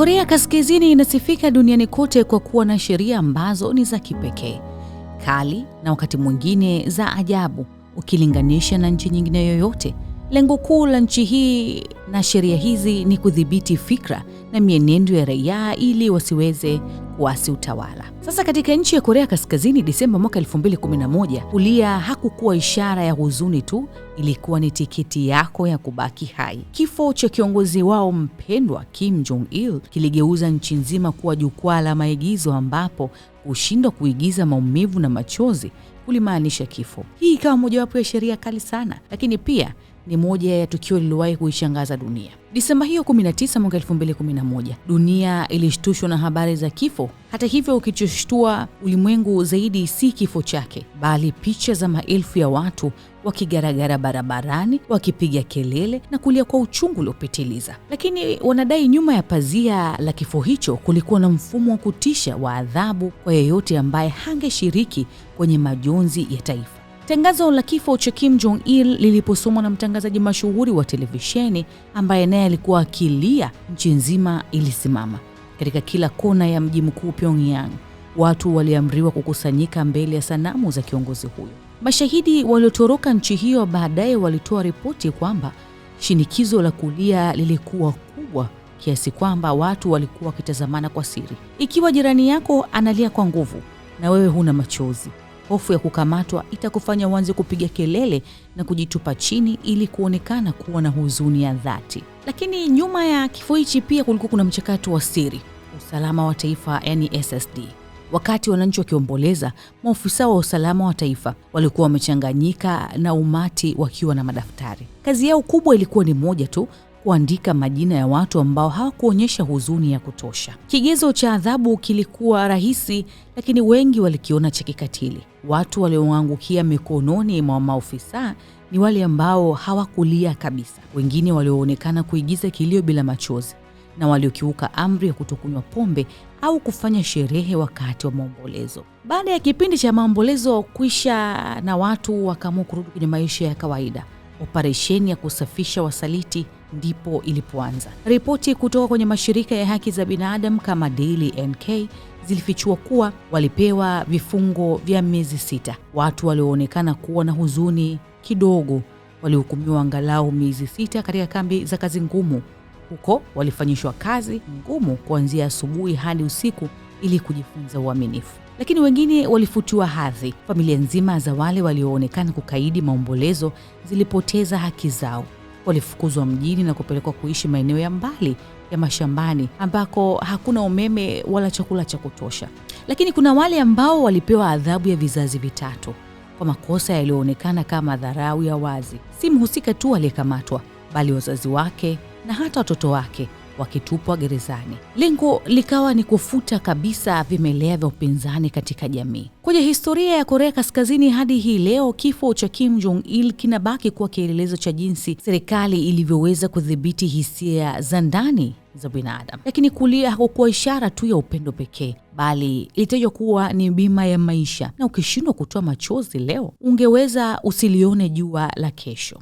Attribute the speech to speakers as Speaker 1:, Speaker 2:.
Speaker 1: Korea Kaskazini inasifika duniani kote kwa kuwa na sheria ambazo ni za kipekee, kali na wakati mwingine za ajabu ukilinganisha na nchi nyingine yoyote. Lengo kuu la nchi hii na sheria hizi ni kudhibiti fikra na mienendo ya raia ili wasiweze kuasi utawala. Sasa katika nchi ya Korea Kaskazini, Disemba mwaka 2011, kulia hakukuwa ishara ya huzuni tu, ilikuwa ni tiketi yako ya kubaki hai. Kifo cha kiongozi wao mpendwa Kim Jong Il kiligeuza nchi nzima kuwa jukwaa la maigizo ambapo kushindwa kuigiza maumivu na machozi kulimaanisha kifo. Hii ikawa mojawapo ya sheria kali sana, lakini pia ni moja ya tukio lililowahi kuishangaza dunia. Disemba hiyo 19 mwaka 2011, dunia ilishtushwa na habari za kifo. Hata hivyo, ukichoshtua ulimwengu zaidi si kifo chake, bali picha za maelfu ya watu wakigaragara barabarani, wakipiga kelele na kulia kwa uchungu uliopitiliza. Lakini wanadai nyuma ya pazia la kifo hicho kulikuwa na mfumo wa kutisha wa adhabu kwa yeyote ambaye hangeshiriki kwenye majonzi ya taifa. Tangazo la kifo cha Kim Jong Il liliposomwa na mtangazaji mashuhuri wa televisheni ambaye naye alikuwa akilia, nchi nzima ilisimama. Katika kila kona ya mji mkuu Pyongyang, watu waliamriwa kukusanyika mbele ya sanamu za kiongozi huyo. Mashahidi waliotoroka nchi hiyo baadaye walitoa ripoti kwamba shinikizo la kulia lilikuwa kubwa kiasi kwamba watu walikuwa wakitazamana kwa siri. Ikiwa jirani yako analia kwa nguvu na wewe huna machozi, hofu ya kukamatwa itakufanya uanze kupiga kelele na kujitupa chini ili kuonekana kuwa na huzuni ya dhati. Lakini nyuma ya kifo hichi pia kulikuwa kuna mchakato wa siri, usalama wa taifa, yani SSD. Wakati wananchi wakiomboleza, maofisa wa usalama wa taifa walikuwa wamechanganyika na umati wakiwa na madaftari. Kazi yao kubwa ilikuwa ni moja tu, kuandika majina ya watu ambao hawakuonyesha huzuni ya kutosha. Kigezo cha adhabu kilikuwa rahisi, lakini wengi walikiona cha kikatili. Watu walioangukia mikononi mwa maofisa ni wale ambao hawakulia kabisa, wengine walioonekana kuigiza kilio bila machozi, na waliokiuka amri ya kutokunywa pombe au kufanya sherehe wakati wa maombolezo. Baada ya kipindi cha maombolezo kuisha na watu wakaamua kurudi kwenye maisha ya kawaida, operesheni ya kusafisha wasaliti ndipo ilipoanza. Ripoti kutoka kwenye mashirika ya haki za binadamu kama Daily NK zilifichua kuwa walipewa vifungo vya miezi 6. Watu walioonekana kuwa na huzuni kidogo walihukumiwa angalau miezi 6 katika kambi za kazi ngumu. Huko walifanyishwa kazi ngumu kuanzia asubuhi hadi usiku ili kujifunza uaminifu. Lakini wengine walifutiwa hadhi. Familia nzima za wale walioonekana kukaidi maombolezo zilipoteza haki zao. Walifukuzwa mjini na kupelekwa kuishi maeneo ya mbali ya mashambani ambako hakuna umeme wala chakula cha kutosha. Lakini kuna wale ambao walipewa adhabu ya vizazi vitatu kwa makosa yaliyoonekana kama dharau ya wazi. Si mhusika tu aliyekamatwa, bali wazazi wake na hata watoto wake wakitupwa gerezani. Lengo likawa ni kufuta kabisa vimelea vya upinzani katika jamii. Kwenye historia ya Korea Kaskazini hadi hii leo, kifo cha Kim Jong Il kinabaki kuwa kielelezo cha jinsi serikali ilivyoweza kudhibiti hisia za ndani za binadamu. Lakini kulia hakukuwa ishara tu ya upendo pekee, bali ilitajwa kuwa ni bima ya maisha, na ukishindwa kutoa machozi leo, ungeweza usilione jua la kesho.